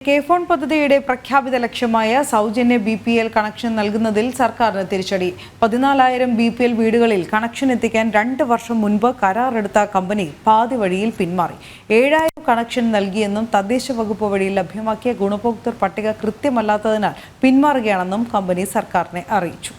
K phone പദ്ധതിയുടെ പ്രഖ്യാപിത ലക്ഷ്യമായ സൗജന്യ BPL കണക്ഷൻ നൽകുന്നതിൽ സർക്കാരിന് തിരിച്ചടി. 14,000 BPL വീടുകളിൽ കണക്ഷൻ എത്തിക്കാൻ 2 വർഷം മുൻപ് കരാറെടുത്ത കമ്പനി പാതി വഴിയിൽ പിന്മാറി. 7,000 കണക്ഷൻ നൽകിയെന്നും തദ്ദേശ വകുപ്പ് വഴി ലഭ്യമാക്കിയ ഗുണഭോക്തൃ പട്ടിക കൃത്യമല്ലാത്തതിനാൽ പിന്മാറുകയാണെന്നും കമ്പനി സർക്കാരിനെ അറിയിച്ചു.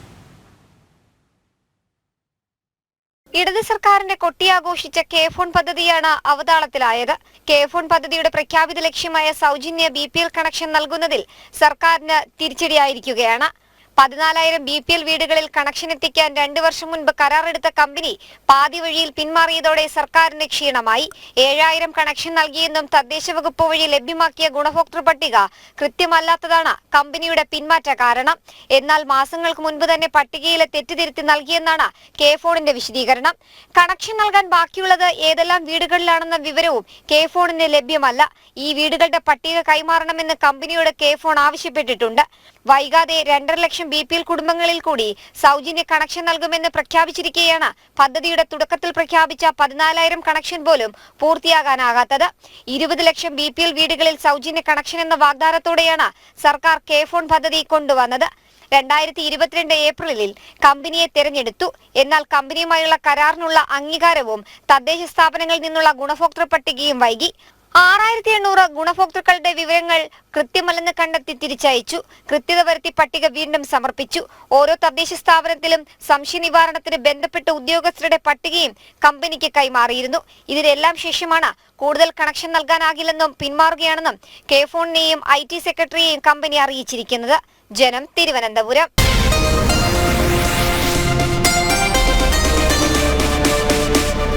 ഇടത് സർക്കാരിന്റെ കൊട്ടിയാഘോഷിച്ച കെ ഫോൺ പദ്ധതിയാണ് അവതാളത്തിലായത്. കെ ഫോൺ പദ്ധതിയുടെ പ്രഖ്യാപിത ലക്ഷ്യമായ സൗജന്യ BPL കണക്ഷൻ നൽകുന്നതിൽ സർക്കാരിന് തിരിച്ചടിയായിരിക്കുകയാണ്. 14,000 BPL വീടുകളിൽ കണക്ഷൻ എത്തിക്കാൻ 2 വർഷം മുൻപ് കരാറെടുത്ത കമ്പനി പാതി വഴിയിൽ പിന്മാറിയതോടെ സർക്കാരിന് ക്ഷീണമായി. 7,000 കണക്ഷൻ നൽകിയെന്നും തദ്ദേശ വകുപ്പ് വഴി ലഭ്യമാക്കിയ ഗുണഭോക്തൃ പട്ടിക കൃത്യമല്ലാത്തതാണ് കമ്പനിയുടെ പിന്മാറ്റ കാരണം. എന്നാൽ മാസങ്ങൾക്ക് മുൻപ് തന്നെ പട്ടികയിലെ തെറ്റുതിരുത്തി നൽകിയെന്നാണ് കെ ഫോണിന്റെ വിശദീകരണം. കണക്ഷൻ നൽകാൻ ബാക്കിയുള്ളത് ഏതെല്ലാം വീടുകളിലാണെന്ന വിവരവും കെ ഫോണിന് ലഭ്യമല്ല. ഈ വീടുകളുടെ പട്ടിക കൈമാറണമെന്ന് കമ്പനിയോട് കെ ഫോൺ ആവശ്യപ്പെട്ടിട്ടുണ്ട്. വൈകാതെ 2.5 ലക്ഷം BPL കുടുംബങ്ങളിൽ കൂടി സൗജന്യ കണക്ഷൻ നൽകുമെന്ന് പ്രഖ്യാപിച്ചിരിക്കെയാണ് പദ്ധതിയുടെ തുടക്കത്തിൽ പ്രഖ്യാപിച്ച 14,000 കണക്ഷൻ പോലും പൂർത്തിയാകാനാകാത്തത്. 20 ലക്ഷം BPL വീടുകളിൽ സൗജന്യ കണക്ഷൻ എന്ന വാഗ്ദാനത്തോടെയാണ് സർക്കാർ കെ ഫോൺ പദ്ധതി കൊണ്ടുവന്നത്. 2022 ഏപ്രിലിൽ കമ്പനിയെ തെരഞ്ഞെടുത്തു. എന്നാൽ കമ്പനിയുമായുള്ള കരാറിനുള്ള അംഗീകാരവും തദ്ദേശ സ്ഥാപനങ്ങളിൽ നിന്നുള്ള ഗുണഭോക്തൃ പട്ടികയും വൈകി. 6,800 ഗുണഭോക്തൃക്കളുടെ വിവരങ്ങൾ കൃത്യമല്ലെന്ന് കണ്ടെത്തി തിരിച്ചയച്ചു. കൃത്യത വരുത്തി പട്ടിക വീണ്ടും സമർപ്പിച്ചു. ഓരോ തദ്ദേശ സ്ഥാപനത്തിലും സംശയ നിവാരണത്തിന് ബന്ധപ്പെട്ട ഉദ്യോഗസ്ഥരുടെ പട്ടികയും കമ്പനിക്ക് കൈമാറിയിരുന്നു. ഇതിനെല്ലാം ശേഷമാണ് കൂടുതൽ കണക്ഷൻ നൽകാനാകില്ലെന്നും പിന്മാറുകയാണെന്നും കെ ഫോണിനെയും IT സെക്രട്ടറിയെയും കമ്പനി അറിയിച്ചിരിക്കുന്നത്. ജനം, തിരുവനന്തപുരം.